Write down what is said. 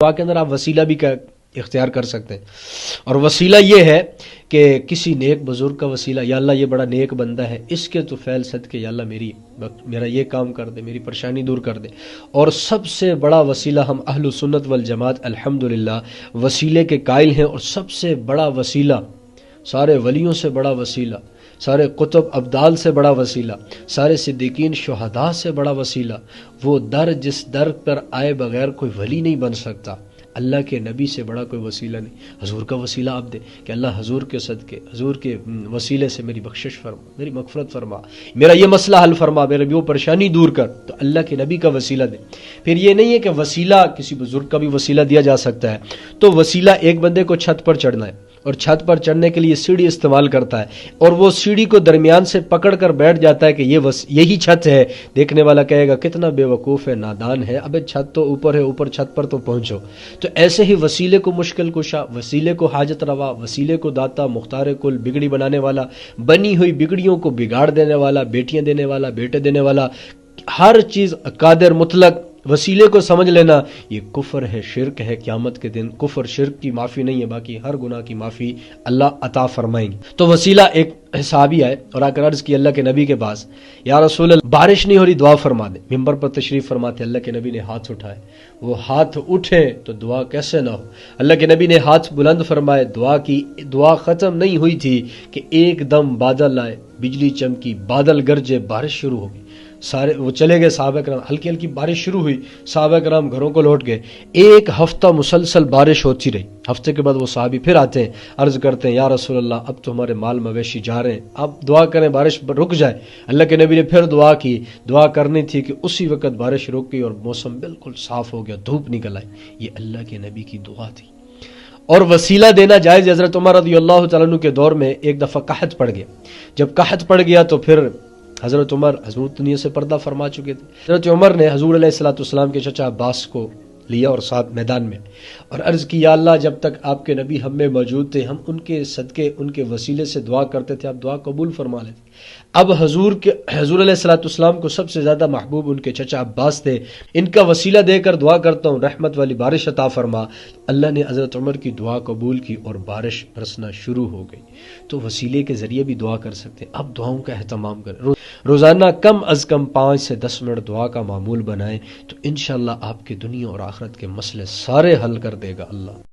دعا کے اندر آپ وسیلہ بھی کا اختیار کر سکتے ہیں، اور وسیلہ یہ ہے کہ کسی نیک بزرگ کا وسیلہ، یا اللہ یہ بڑا نیک بندہ ہے، اس کے تو فعل صدقے یا اللہ میرا یہ کام کر دے، میری پریشانی دور کر دے۔ اور سب سے بڑا وسیلہ ہم اہل سنت والجماعت الحمدللہ وسیلے کے قائل ہیں، اور سب سے بڑا وسیلہ، سارے ولیوں سے بڑا وسیلہ، سارے قطب ابدال سے بڑا وسیلہ، سارے صدیقین شہداء سے بڑا وسیلہ، وہ در جس در پر آئے بغیر کوئی ولی نہیں بن سکتا، اللہ کے نبی سے بڑا کوئی وسیلہ نہیں۔ حضور کا وسیلہ آپ دیں کہ اللہ حضور کے صدقے، حضور کے وسیلے سے میری بخشش فرما، میری مغفرت فرما، میرا یہ مسئلہ حل فرما، میری وہ پریشانی دور کر، تو اللہ کے نبی کا وسیلہ دیں۔ پھر یہ نہیں ہے کہ وسیلہ کسی بزرگ کا بھی وسیلہ دیا جا سکتا ہے، تو وسیلہ ایک بندے کو چھت پر چڑھنا ہے، اور چھت پر چڑھنے کے لیے سیڑھی استعمال کرتا ہے، اور وہ سیڑھی کو درمیان سے پکڑ کر بیٹھ جاتا ہے کہ یہی چھت ہے۔ دیکھنے والا کہے گا کتنا بے وقوف ہے، نادان ہے، ابے چھت تو اوپر ہے، اوپر چھت پر تو پہنچو۔ تو ایسے ہی وسیلے کو مشکل کشا، وسیلے کو حاجت روا، وسیلے کو داتا، مختار کل، بگڑی بنانے والا، بنی ہوئی بگڑیوں کو بگاڑ دینے والا، بیٹیاں دینے والا، بیٹے دینے والا، ہر چیز قادر مطلق، وسیلے کو سمجھ لینا یہ کفر ہے، شرک ہے۔ قیامت کے دن کفر شرک کی معافی نہیں ہے، باقی ہر گناہ کی معافی اللہ عطا فرمائیں گے۔ تو وسیلہ ایک صحابی آئے اور آ کر عرض کی اللہ کے نبی کے پاس، یا رسول اللہ بارش نہیں ہو رہی، دعا فرما دیں۔ ممبر پر تشریف فرماتے اللہ کے نبی نے ہاتھ اٹھائے، وہ ہاتھ اٹھے تو دعا کیسے نہ ہو۔ اللہ کے نبی نے ہاتھ بلند فرمائے، دعا ختم نہیں ہوئی تھی کہ ایک دم بادل آئے، بجلی چمکی، بادل گرجے، بارش شروع ہو گئی۔ سارے وہ چلے گئے، صحابہ کرام، ہلکی ہلکی بارش شروع ہوئی، صحابہ کرام گھروں کو لوٹ گئے۔ ایک ہفتہ مسلسل بارش ہوتی رہی۔ ہفتے کے بعد وہ صحابی پھر آتے ہیں، عرض کرتے ہیں یا رسول اللہ اب تو ہمارے مال مویشی جا رہے ہیں، آپ دعا کریں بارش رک جائے۔ اللہ کے نبی نے پھر دعا کی، دعا کرنی تھی کہ اسی وقت بارش رک گئی اور موسم بالکل صاف ہو گیا، دھوپ نکل آئی۔ یہ اللہ کے نبی کی دعا تھی۔ اور وسیلہ دینا جائز۔ حضرت عمر رضی اللہ تعالیٰ عنہ کے دور میں ایک دفعہ قحط پڑ گیا۔ جب قحط پڑ گیا تو پھر حضرت عمر حضور دنیا سے پردہ فرما چکے تھے۔ حضرت عمر نے حضور علیہ السلام کے چچا عباس کو لیا اور ساتھ میدان میں، اور عرض کی یا اللہ جب تک آپ کے نبی ہم میں موجود تھے ہم ان کے صدقے، ان کے وسیلے سے دعا کرتے تھے، آپ دعا قبول فرما لیتے۔ اب حضور علیہ السلام کو سب سے زیادہ محبوب ان کے چچا عباس تھے، ان کا وسیلہ دے کر دعا کرتا ہوں رحمت والی بارش عطا فرما۔ اللہ نے حضرت عمر کی دعا قبول کی اور بارش برسنا شروع ہو گئی۔ تو وسیلے کے ذریعے بھی دعا کر سکتے ہیں۔ اب دعاؤں کا اہتمام کریں، روزانہ کم از کم 5 سے 10 منٹ دعا کا معمول بنائیں، تو انشاءاللہ آپ کے دنیا اور آخرت کے مسئلے سارے حل کر دے گا اللہ۔